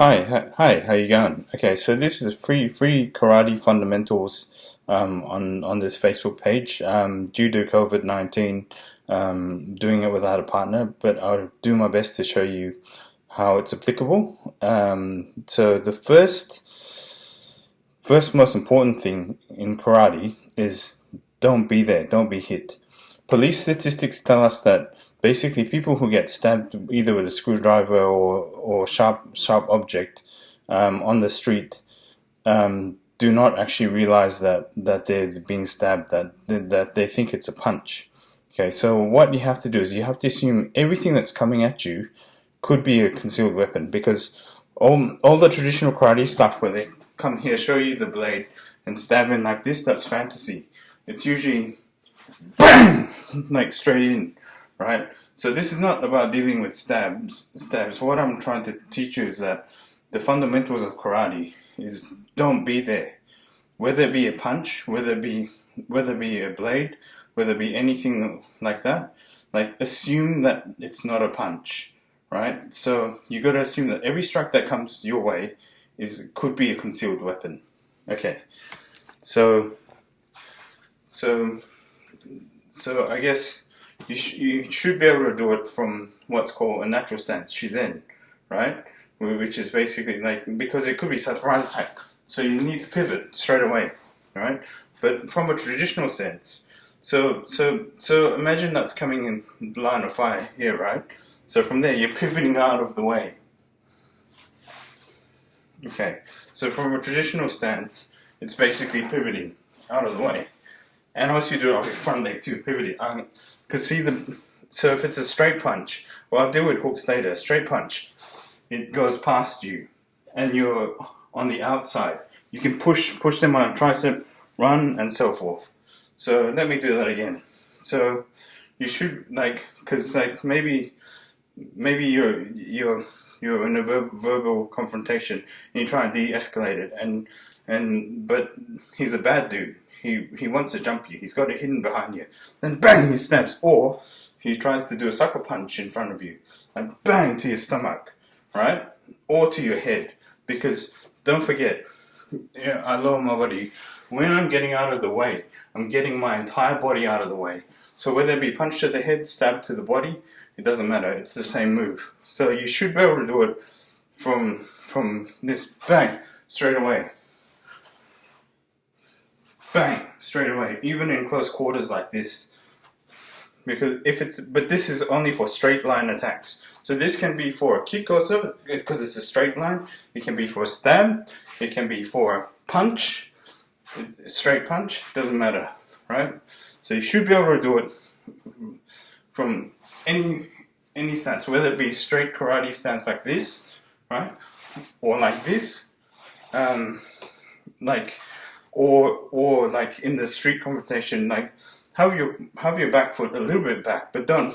Hi, how you going? Okay, so this is free karate fundamentals on this Facebook page. Due to COVID-19, doing it without a partner, but I'll do my best to show you how it's applicable. So the first most important thing in karate is don't be there, don't be hit. Police statistics tell us that basically people who get stabbed either with a screwdriver or sharp object on the street do not actually realize that they're being stabbed, that they think it's a punch. Okay, so what you have to do is you have to assume everything that's coming at you could be a concealed weapon, because all the traditional karate stuff where they come here, show you the blade and stab in like this, that's fantasy. It's usually bang, like straight in, right? So this is not about dealing with stabs. What I'm trying to teach you is that the fundamentals of karate is don't be there. Whether it be a punch, whether it be a blade, whether it be anything like that, like assume that it's not a punch, right? So you got to assume that every strike that comes your way could be a concealed weapon. Okay, so so I guess you should be able to do it from what's called a natural stance, shizen, right? Which is basically like, because it could be surprise attack, so you need to pivot straight away, right? But from a traditional sense, so imagine that's coming in line of fire here, right? So from there you're pivoting out of the way. Okay, so from a traditional stance, it's basically pivoting out of the way. And also you do it off your front leg too, pivoting. So if it's a straight punch, well, I'll deal with hooks later. Straight punch, it goes past you, and you're on the outside. You can push them on a tricep, run, and so forth. So let me do that again. So you should because maybe you're in a verbal confrontation and you try and de-escalate it, but he's a bad dude. He wants to jump you. He's got it hidden behind you. Then bang, he snaps. Or he tries to do a sucker punch in front of you. And bang, to your stomach. Right? Or to your head. Because don't forget, I lower my body. When I'm getting out of the way, I'm getting my entire body out of the way. So whether it be punch to the head, stab to the body, it doesn't matter. It's the same move. So you should be able to do it from this bang, straight away. Bang, straight away, even in close quarters like this. But this is only for straight line attacks. So this can be for a kick also, because it's a straight line. It can be for a stab. It can be for a punch, straight punch, doesn't matter, right? So you should be able to do it from any stance, whether it be straight karate stance like this, right? Or like this, or like in the street confrontation, like have your back foot a little bit back, but don't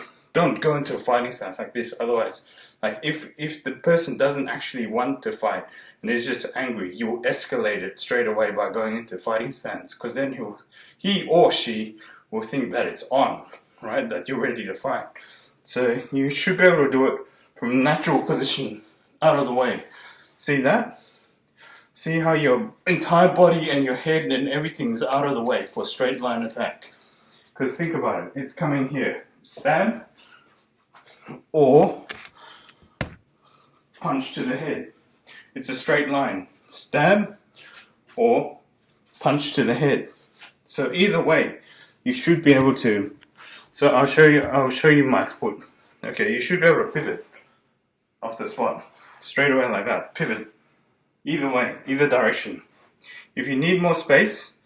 go into a fighting stance like this. Otherwise, like if the person doesn't actually want to fight and is just angry, you will escalate it straight away by going into a fighting stance, because then he or she will think that it's on, right? That you're ready to fight. So you should be able to do it from natural position, out of the way. See that? See how your entire body and your head and everything is out of the way for a straight line attack. Because think about it, it's coming here. Stab or punch to the head. It's a straight line. Stab or punch to the head. So either way, you should be able to. So I'll show you my foot. Okay, you should be able to pivot off the spot. Straight away like that. Pivot. Either way, either direction. If you need more space,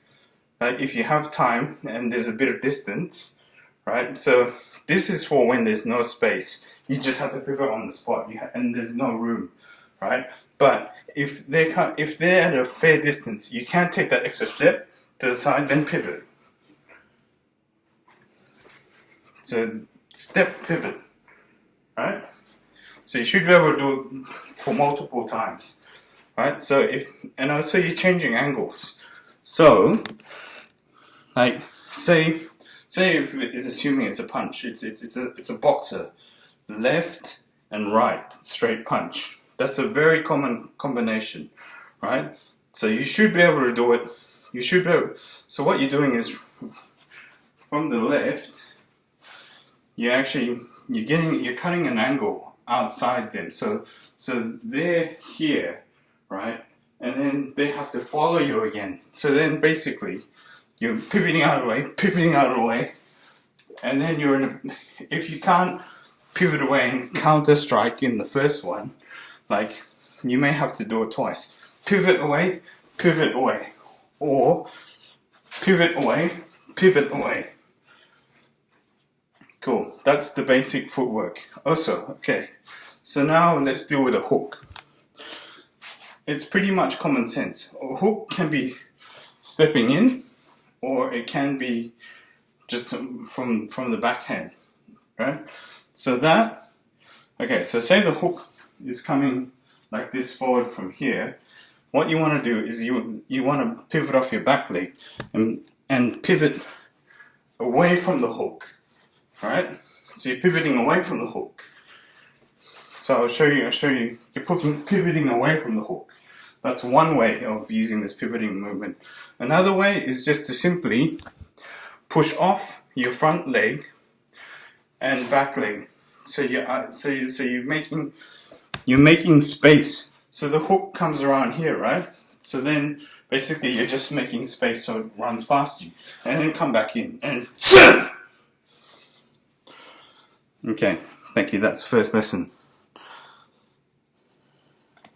if you have time and there's a bit of distance, right? So this is for when there's no space. You just have to pivot on the spot, and there's no room, right? But if they're at a fair distance, you can take that extra step to the side, then pivot. So step pivot, right? So you should be able to do it for multiple times. Right, so and also you're changing angles. So, like, say if it's assuming it's a punch, it's a boxer, left and right, straight punch, That's a very common combination, right? So you should be able to do it. You should be able. So what you're doing is from the left, you're cutting an angle outside them. So they're here, right? And then they have to follow you again. So then basically, you're pivoting out of the way, and then you're in a, if you can't pivot away and counter strike in the first one, like, you may have to do it twice. Pivot away, or pivot away. Cool, that's the basic footwork. Also, okay, so now let's deal with a hook. It's pretty much common sense. A hook can be stepping in, or it can be just from the backhand, right? So so say the hook is coming like this forward from here. What you want to do is you want to pivot off your back leg and pivot away from the hook, right? So you're pivoting away from the hook. So I'll show you. You're pivoting away from the hook. That's one way of using this pivoting movement. Another way is just to simply push off your front leg and back leg. So you're making space. So the hook comes around here, right? So then basically you're just making space so it runs past you, and then come back in and. Okay, thank you. That's the first lesson.